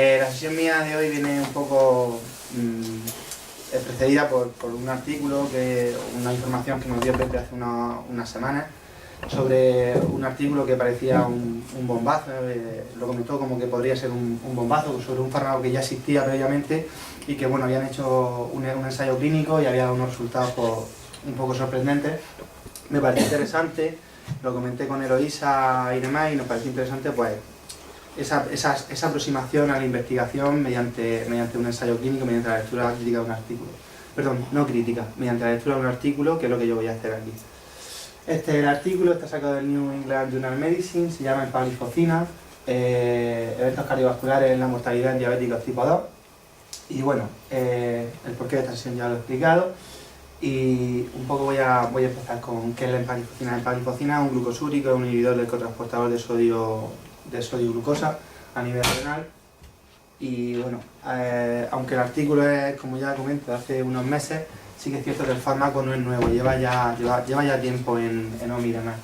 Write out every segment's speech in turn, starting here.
La sesión mía de hoy viene un poco precedida por un artículo, una información que nos dio Pepe hace unas semanas sobre un artículo que parecía un bombazo. Lo comentó como que podría ser un bombazo sobre un fármaco que ya existía previamente y que bueno, habían hecho un ensayo clínico y había dado unos resultados un poco sorprendentes. Me pareció interesante, lo comenté con Eloísa y demás, y nos pareció interesante pues esa aproximación a la investigación mediante un ensayo clínico, mediante la lectura crítica de un artículo. Perdón, no crítica, mediante la lectura de un artículo, que es lo que yo voy a hacer aquí. El artículo está sacado del New England Journal of Medicine, se llama Empagliflozina, eventos cardiovasculares en la mortalidad en diabéticos tipo 2. Y bueno, el porqué de esta sesión ya lo he explicado. Y un poco voy a empezar con qué es la empagliflozina. La empagliflozina es un glucosúrico, es un inhibidor del cotransportador de sodio glucosa a nivel renal. Y bueno, aunque el artículo es, como ya comento, hace unos meses, sí que es cierto que el fármaco no es nuevo, lleva ya tiempo en OMI y demás.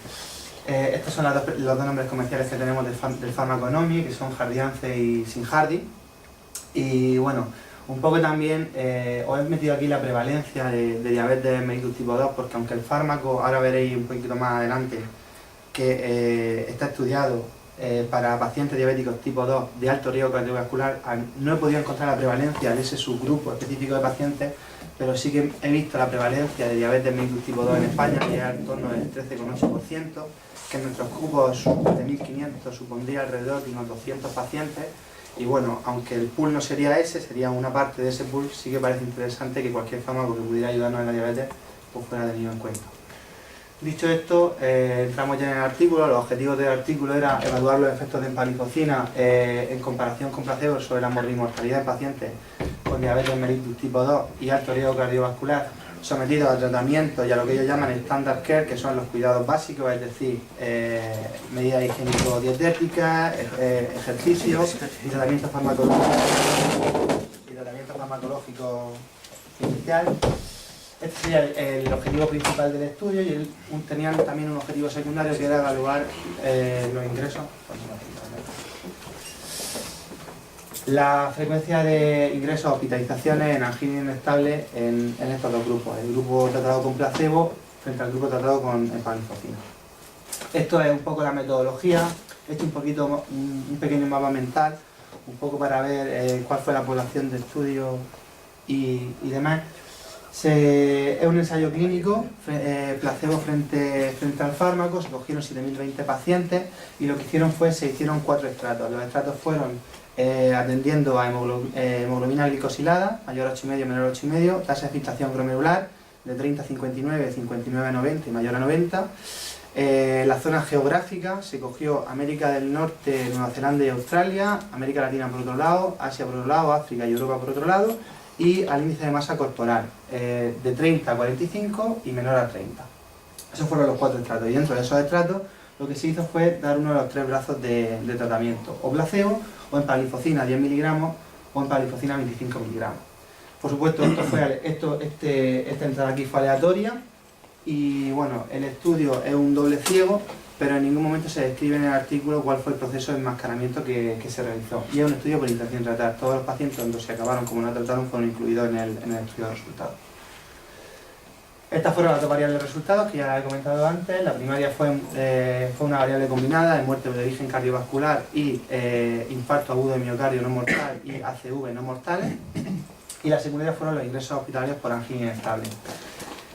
Estos son los dos nombres comerciales que tenemos del fármaco en OMI, que son Jardiance y Sinjardi. Y bueno, un poco también os he metido aquí la prevalencia de diabetes mellitus tipo 2, porque aunque el fármaco, ahora veréis un poquito más adelante, que está estudiado para pacientes diabéticos tipo 2 de alto riesgo cardiovascular, no he podido encontrar la prevalencia de ese subgrupo específico de pacientes, pero sí que he visto la prevalencia de diabetes mellitus tipo 2 en España, que es en torno del 13,8%, que en nuestros grupos de 1.500 supondría alrededor de unos 200 pacientes. Y bueno, aunque el pool no sería ese, sería una parte de ese pool, sí que parece interesante que cualquier fármaco que pudiera ayudarnos en la diabetes pues fuera tenido en cuenta. Dicho esto, entramos ya en el artículo. Los objetivos del artículo era evaluar los efectos de empagliflozina en comparación con placebo sobre la mortalidad en pacientes con diabetes mellitus tipo 2 y alto riesgo cardiovascular sometidos a tratamiento y a lo que ellos llaman standard care, que son los cuidados básicos, es decir, medidas higiénico-dietéticas, ejercicios y tratamiento farmacológico inicial. Este sería el objetivo principal del estudio, y tenían también un objetivo secundario que era evaluar los ingresos. La frecuencia de ingresos o hospitalizaciones en angina inestable en estos dos grupos, el grupo tratado con placebo frente al grupo tratado con empagliflozina. Esto es un poco la metodología. He hecho un pequeño mapa mental, un poco para ver cuál fue la población de estudio y demás. Es un ensayo clínico, placebo frente al fármaco. Se cogieron 7.020 pacientes y lo que hicieron fue, se hicieron 4 estratos. Los estratos fueron atendiendo a hemoglobina glicosilada, mayor a 8,5, menor a 8,5, tasa de filtración glomerular de 30 a 59, 59 a 90 y mayor a 90. La zona geográfica, se cogió América del Norte, Nueva Zelanda y Australia, América Latina por otro lado, Asia por otro lado, África y Europa por otro lado, y al índice de masa corporal, de 30 a 45 y menor a 30. Esos fueron los 4 estratos, y dentro de esos estratos lo que se hizo fue dar uno de los 3 brazos de tratamiento, o placebo, o empagliflozina 10 miligramos, o empagliflozina 25 miligramos. Por supuesto, esta entrada aquí fue aleatoria, y bueno, el estudio es un doble ciego, pero en ningún momento se describe en el artículo cuál fue el proceso de enmascaramiento que se realizó. Y es un estudio por intención de tratar. Todos los pacientes, tanto se acabaron como no trataron, fueron incluidos en el estudio de resultados. Estas fueron las 2 variables de resultados que ya he comentado antes. La primaria fue una variable combinada de muerte de origen cardiovascular y infarto agudo de miocardio no mortal y ACV no mortales. Y la secundaria fueron los ingresos hospitalarios por angina inestable.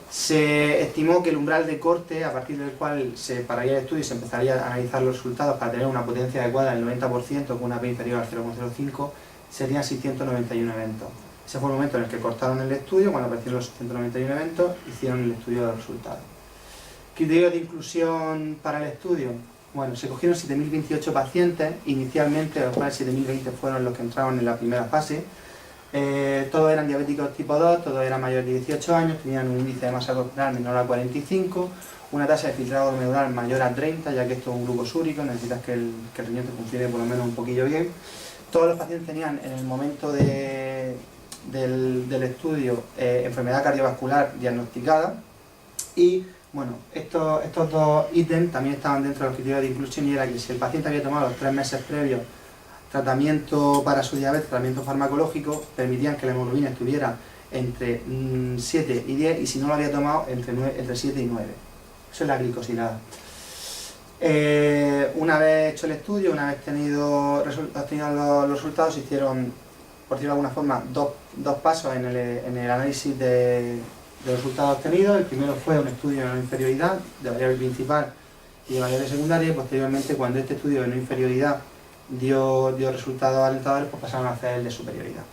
Se estimó que el umbral de corte, a partir del cual se pararía el estudio y se empezaría a analizar los resultados para tener una potencia adecuada del 90% con una P inferior al 0,05, serían 691 eventos. Ese fue el momento en el que cortaron el estudio. Cuando aparecieron los 691 eventos, hicieron el estudio de resultados. ¿Criterios de inclusión para el estudio? Bueno, se cogieron 7.028 pacientes, inicialmente, de los cuales 7.020 fueron los que entraron en la primera fase. Todos eran diabéticos tipo 2, todos eran mayores de 18 años, tenían un índice de masa corporal menor a 45, una tasa de filtrado glomerular mayor a 30, ya que esto es un glucosúrico, necesitas que el riñón te funcione por lo menos un poquillo bien. Todos los pacientes tenían en el momento del estudio enfermedad cardiovascular diagnosticada, y bueno, estos 2 ítems también estaban dentro de los criterios de inclusión, y era que si el paciente había tomado los 3 meses previos tratamiento para su diabetes, tratamiento farmacológico, permitían que la hemoglobina estuviera entre 7 y 10 y si no lo había tomado entre 7 y 9. Eso es la glicosilada. Una vez hecho el estudio, una vez obtenido los resultados, se hicieron, por decirlo de alguna forma, dos pasos en el análisis de los resultados obtenidos. El primero fue un estudio de no inferioridad, de variable principal y de variable secundaria, y posteriormente, cuando este estudio de no inferioridad dio resultados alentadores, pues pasaron a hacer el de superioridad.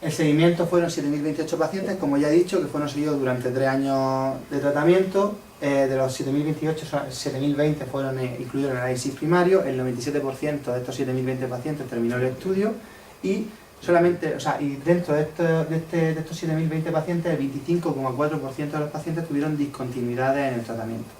El seguimiento fueron 7.028 pacientes, como ya he dicho, que fueron seguidos durante 3 años de tratamiento. De los 7.028, 7.020 fueron incluidos en el análisis primario. El 97% de estos 7.020 pacientes terminó el estudio y solamente, y dentro de estos 7.020 pacientes, el 25,4% de los pacientes tuvieron discontinuidades en el tratamiento.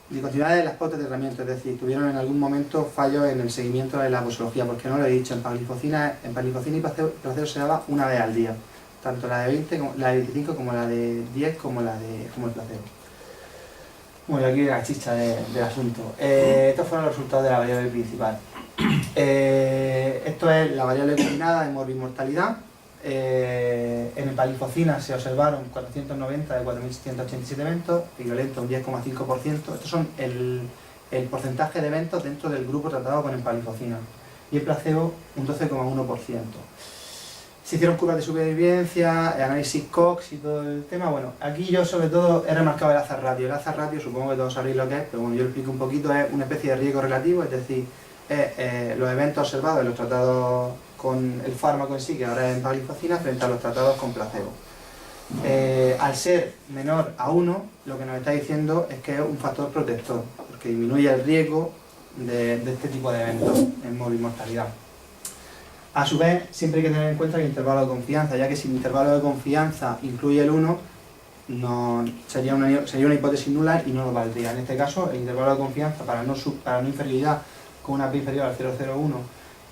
Discontinuidades en las pautas de tratamiento, es decir, tuvieron en algún momento fallos en el seguimiento de la posología, porque no lo he dicho, en pagliflozina y placebo se daba una vez al día, tanto la de 20, la de 25 como la de 10 como el placebo. Bueno, aquí la chicha del asunto. Estos fueron los resultados de la variable principal. Esto es la variable combinada de morbimortalidad. En empalifocina se observaron 490 de 4.687 eventos, equivalente a un 10,5%. Estos son el porcentaje de eventos dentro del grupo tratado con empalifocina. Y el placebo, un 12,1%. Se hicieron curvas de supervivencia, análisis Cox y todo el tema. Bueno, aquí yo sobre todo he remarcado el hazard ratio. El hazard ratio, supongo que todos sabréis lo que es, pero bueno, yo lo explico un poquito, es una especie de riesgo relativo, es decir, los eventos observados en los tratados con el fármaco en sí, que ahora es empalifocina, frente a los tratados con placebo. Al ser menor a 1, lo que nos está diciendo es que es un factor protector, porque disminuye el riesgo de este tipo de eventos en morbimortalidad. A su vez, siempre hay que tener en cuenta el intervalo de confianza, ya que si el intervalo de confianza incluye el 1, sería una hipótesis nula y no lo valdría. En este caso, el intervalo de confianza para no inferioridad con una P inferior al 0,01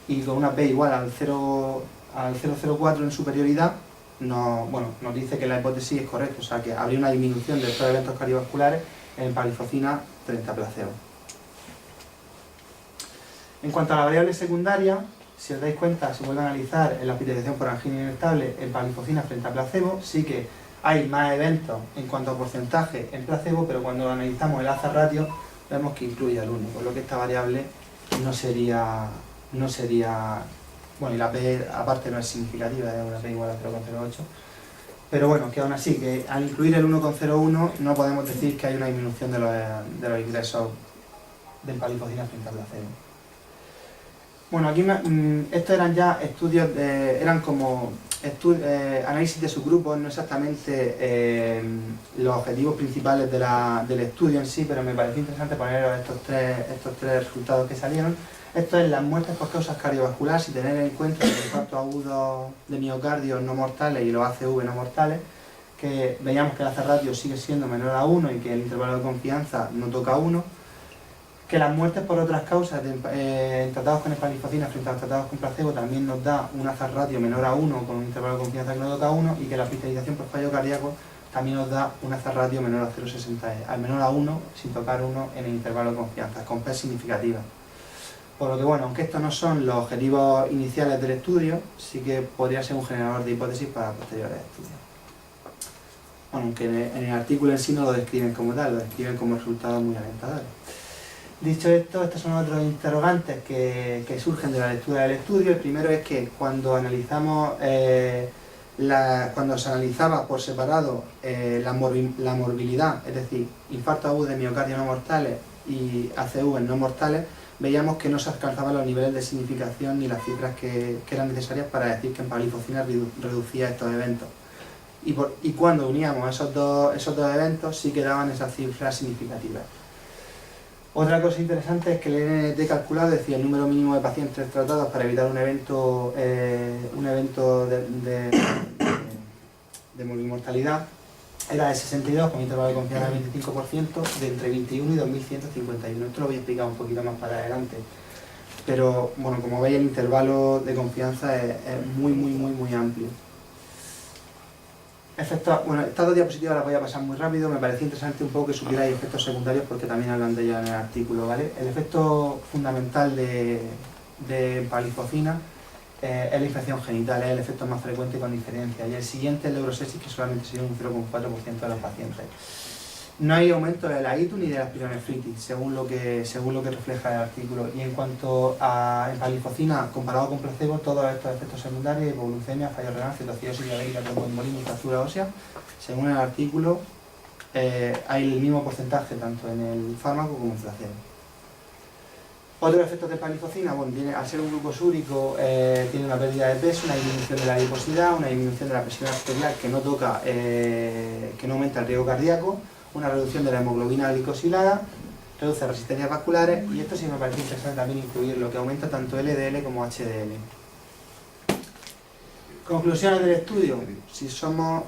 y con una P igual al 0,04 en superioridad, nos dice que la hipótesis es correcta, o sea que habría una disminución de estos eventos cardiovasculares en empalifocina frente a placebo. En cuanto a la variable secundaria, si os dais cuenta, se vuelve a analizar en la hospitalización por angina inestable en empalifocina frente a placebo, sí que hay más eventos en cuanto a porcentaje en placebo, pero cuando analizamos el hazard ratio vemos que incluye al 1, por lo que esta variable no sería, bueno, y la P aparte no es significativa, es una P igual a 0,08, pero bueno, que aún así, que al incluir el 1,01 no podemos decir que hay una disminución de los ingresos de empalifocina frente a placebo. Bueno, aquí estos eran ya estudios, eran como análisis de subgrupos, no exactamente los objetivos principales del estudio en sí, pero me pareció interesante poner estos tres resultados que salieron. Esto es las muertes por causas cardiovasculares, y tener en cuenta los infartos agudos de miocardio no mortales y los ACV no mortales, que veíamos que el hazard ratio sigue siendo menor a 1 y que el intervalo de confianza no toca 1. Que las muertes por otras causas en tratados con empalifocina frente a los tratados con placebo también nos da un hazard ratio menor a 1 con un intervalo de confianza que no toca 1, y que la hospitalización por fallo cardíaco también nos da un hazard ratio menor a 0,60, al menor a 1 sin tocar 1 en el intervalo de confianza, con P significativa. Por lo que bueno, aunque estos no son los objetivos iniciales del estudio, sí que podría ser un generador de hipótesis para posteriores estudios. Bueno, aunque en el artículo en sí no lo describen como tal, lo describen como resultados muy alentadores. Dicho esto, estos son otros interrogantes que surgen de la lectura del estudio. El primero es que cuando analizamos, cuando se analizaba por separado la morbilidad, es decir, infartos agudos de miocardio no mortales y ACV no mortales, veíamos que no se alcanzaban los niveles de significación ni las cifras que eran necesarias para decir que empalifocina reducía estos eventos. Y cuando uníamos esos dos eventos, sí que daban esas cifras significativas. Otra cosa interesante es que el NNT calculado decía el número mínimo de pacientes tratados para evitar un evento de morbimortalidad era de 62, con intervalo de confianza del 25%, de entre 21 y 2.151. Esto lo voy a explicar un poquito más para adelante. Pero bueno, como veis, el intervalo de confianza es muy amplio. Bueno, estas dos diapositivas las voy a pasar muy rápido. Me parecía interesante un poco que supierais efectos secundarios porque también hablan de ellos en el artículo, ¿vale? El efecto fundamental de empalifocina es la infección genital, es el efecto más frecuente con diferencia. Y el siguiente es la urosepsis, que solamente sería un 0,4% de los pacientes. No hay aumento de la ITU ni de la pielonefritis, según lo que refleja el artículo. Y en cuanto a empalifocina, comparado con placebo, todos estos efectos secundarios, hipoglucemia, fallo renal, cetoacidosis diabética, tromboembolismo y fractura ósea, según el artículo, hay el mismo porcentaje tanto en el fármaco como en placebo. Otros efectos de empalifocina, bueno, al ser un grupo súrico, tiene una pérdida de peso, una disminución de la adiposidad, una disminución de la presión arterial que no aumenta el riesgo cardíaco, una reducción de la hemoglobina glicosilada, reduce resistencias vasculares, y esto sí me parece interesante también incluir lo que aumenta tanto LDL como HDL. Conclusiones del estudio. Si somos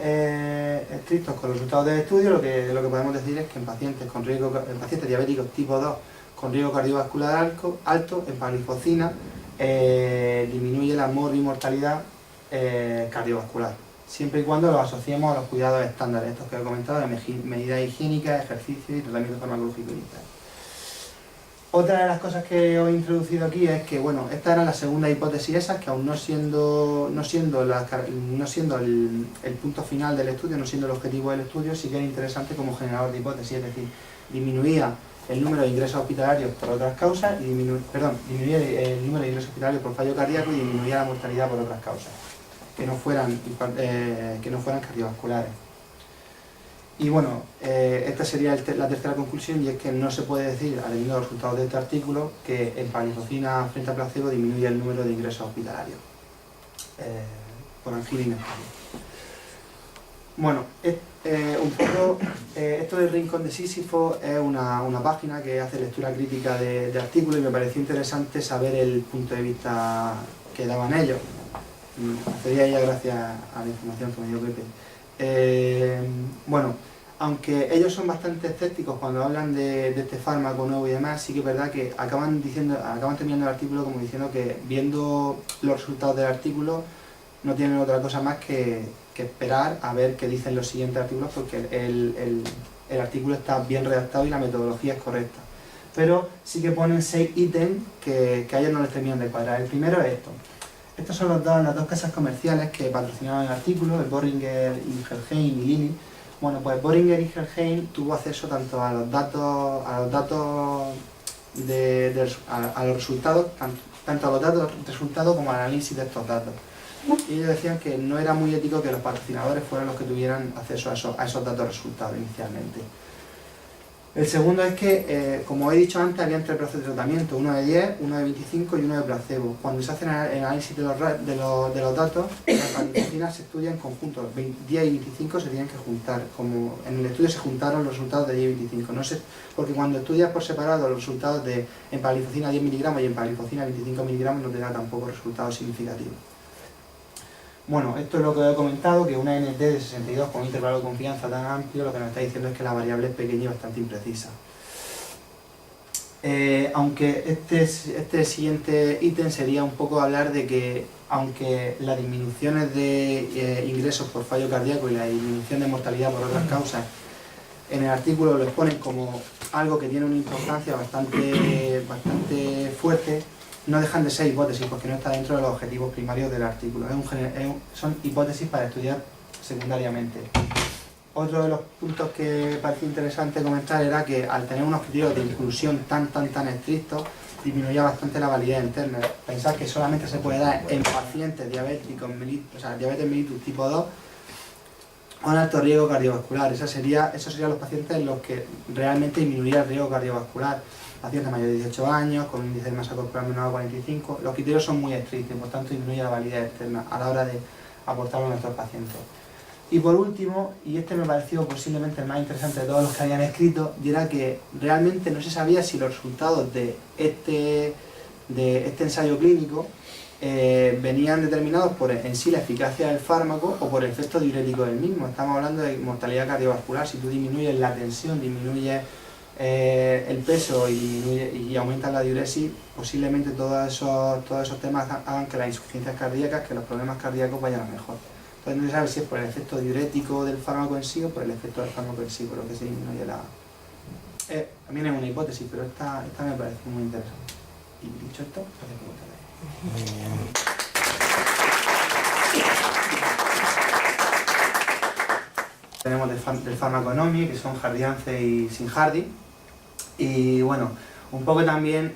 estrictos con los resultados del estudio, lo que podemos decir es que en pacientes diabéticos tipo 2 con riesgo cardiovascular alto, empalifocina disminuye la mortalidad cardiovascular, siempre y cuando lo asociemos a los cuidados estándares, estos que he comentado, de medidas higiénicas, ejercicio y tratamiento farmacológico inicial. Otra de las cosas que os he introducido aquí es que, bueno, esta era la segunda hipótesis esa, que aún no siendo el punto final del estudio, no siendo el objetivo del estudio, sí que era interesante como generador de hipótesis, es decir, disminuía el número de ingresos hospitalarios por otras causas, disminuía el número de ingresos hospitalarios por fallo cardíaco y disminuía la mortalidad por otras causas, que no fueran cardiovasculares. Y bueno, esta sería la tercera conclusión, y es que no se puede decir, atendiendo a los resultados de este artículo, que empalifocina frente a placebo disminuye el número de ingresos hospitalarios por angina inestable. Bueno, un poco, esto del Rincón de Sísifo es una página que hace lectura crítica de artículos, y me pareció interesante saber el punto de vista que daban ellos. Accedí a ella gracias a la información que me dio Pepe. Bueno, aunque ellos son bastante escépticos cuando hablan de este fármaco nuevo y demás, sí que es verdad que acaban terminando el artículo como diciendo que, viendo los resultados del artículo, no tienen otra cosa más que esperar a ver qué dicen los siguientes artículos, porque el artículo está bien redactado y la metodología es correcta. Pero sí que ponen 6 ítems que a ellos no les terminan de cuadrar. El primero es esto. Estas son las dos casas comerciales que patrocinaban el artículo, el Boehringer Ingelheim y Lilly. Bueno, pues Boehringer Ingelheim tuvo acceso tanto a los datos a los resultados, tanto a los datos de resultados como al análisis de estos datos. Y ellos decían que no era muy ético que los patrocinadores fueran los que tuvieran acceso a esos datos de resultados inicialmente. El segundo es que, como he dicho antes, había 3 brazos de tratamiento, uno de 10, uno de 25 y uno de placebo. Cuando se hace el análisis de los datos, las empalifocinas se estudian en conjunto, 10 y 25 se tienen que juntar, como en el estudio se juntaron los resultados de 10 y 25. No sé, porque cuando estudias por separado los resultados de empalifocina 10 miligramos y empalifocina 25 miligramos, no te da tampoco resultados significativos. Bueno, esto es lo que he comentado, que una NT de 62 con un intervalo de confianza tan amplio, lo que nos está diciendo es que la variable es pequeña y bastante imprecisa. Aunque este siguiente ítem sería un poco hablar de que, aunque las disminuciones de ingresos por fallo cardíaco y la disminución de mortalidad por otras causas, en el artículo lo exponen como algo que tiene una importancia bastante fuerte, no dejan de ser hipótesis porque no está dentro de los objetivos primarios del artículo. Son hipótesis para estudiar secundariamente. Otro de los puntos que parecía interesante comentar era que, al tener unos criterios de inclusión tan estrictos, disminuía bastante la validez interna. Pensad que solamente se puede dar en pacientes diabéticos, diabetes mellitus tipo 2, con alto riesgo cardiovascular. Esos serían los pacientes en los que realmente disminuiría el riesgo cardiovascular. Pacientes mayores de 18 años, con un índice de masa corporal menor a 45, los criterios son muy estrictos, por tanto disminuye la validez externa a la hora de aportarlo a nuestros pacientes. Y por último, y este me pareció posiblemente el más interesante de todos los que habían escrito, y era que realmente no se sabía si los resultados de este ensayo clínico venían determinados por en sí la eficacia del fármaco o por el efecto diurético del mismo. Estamos hablando de mortalidad cardiovascular. Si tú disminuyes la tensión, disminuyes el peso y aumentas la diuresis, posiblemente todos esos temas hagan que las insuficiencias cardíacas, que los problemas cardíacos vayan a mejor. pues no se sabe si es por el efecto diurético del fármaco en sí o por el efecto del fármaco en sí, por lo que se disminuye la... también es una hipótesis, pero esta me parece muy interesante. Y dicho esto, gracias por contarle. Muy bien. Tenemos del fármaco ENOMI, que son Jardiance y Sinjardi. Y bueno, un poco también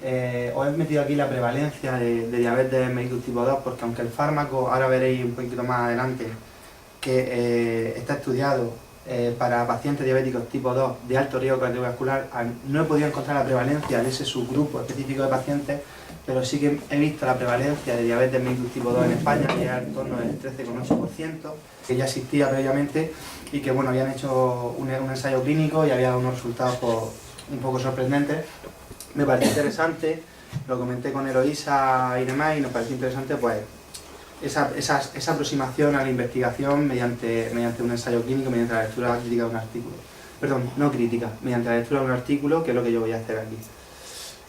os he metido aquí la prevalencia de diabetes mellitus tipo 2, porque aunque el fármaco, ahora veréis un poquito más adelante, que está estudiado para pacientes diabéticos tipo 2 de alto riesgo cardiovascular, no he podido encontrar la prevalencia de ese subgrupo específico de pacientes, pero sí que he visto la prevalencia de diabetes mellitus tipo 2 en España, que es en torno del 13,8%, que ya existía previamente y que bueno, habían hecho un ensayo clínico y había dado unos resultados un poco sorprendentes. Me pareció interesante, lo comenté con Eloisa y demás, y nos pareció interesante pues esa aproximación a la investigación mediante un ensayo clínico, mediante la lectura crítica de un artículo. Perdón, no crítica, mediante la lectura de un artículo, que es lo que yo voy a hacer aquí.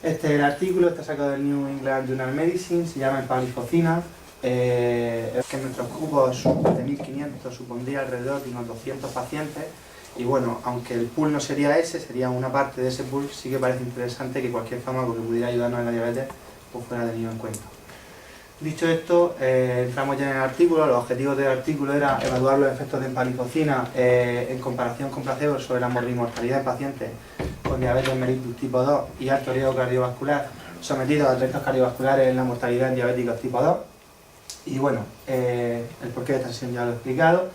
Este es el artículo, está sacado del New England Journal of Medicine, se llama empagliflozina. Es que en nuestros grupos de 1500 supondría alrededor de unos 200 pacientes. Y bueno, aunque el pool no sería ese, sería una parte de ese pool, sí que parece interesante que cualquier fármaco que pudiera ayudarnos en la diabetes pues fuera tenido en cuenta. Dicho esto, entramos ya en el artículo. Los objetivos del artículo era evaluar los efectos de empagliflozina en comparación con placebo sobre la mortalidad en pacientes con diabetes mellitus tipo 2 y alto riesgo cardiovascular sometidos a riesgos cardiovasculares en la mortalidad en diabéticos tipo 2. Y bueno, el porqué de esta sesión ya lo he explicado.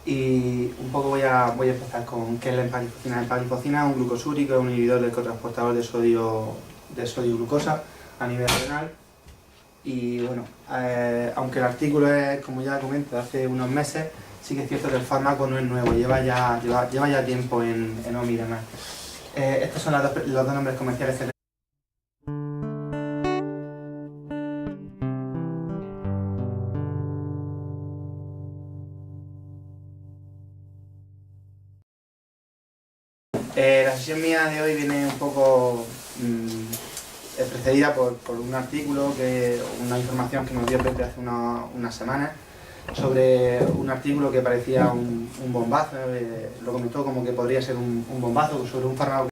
Y un poco voy a empezar con qué es la empagliflozina. La empagliflozina es un glucosúrico, es un inhibidor del cotransportador de sodio y glucosa a nivel renal. Y bueno, aunque el artículo es, como ya comento, de hace unos meses, sí que es cierto que el fármaco no es nuevo, lleva ya tiempo en OMI y demás. Estos son los dos nombres comerciales que la sesión mía de hoy viene un poco precedida por un artículo, una información que nos dio Pepe hace unas semanas sobre un artículo que parecía un bombazo, lo comentó como que podría ser un bombazo sobre un fármaco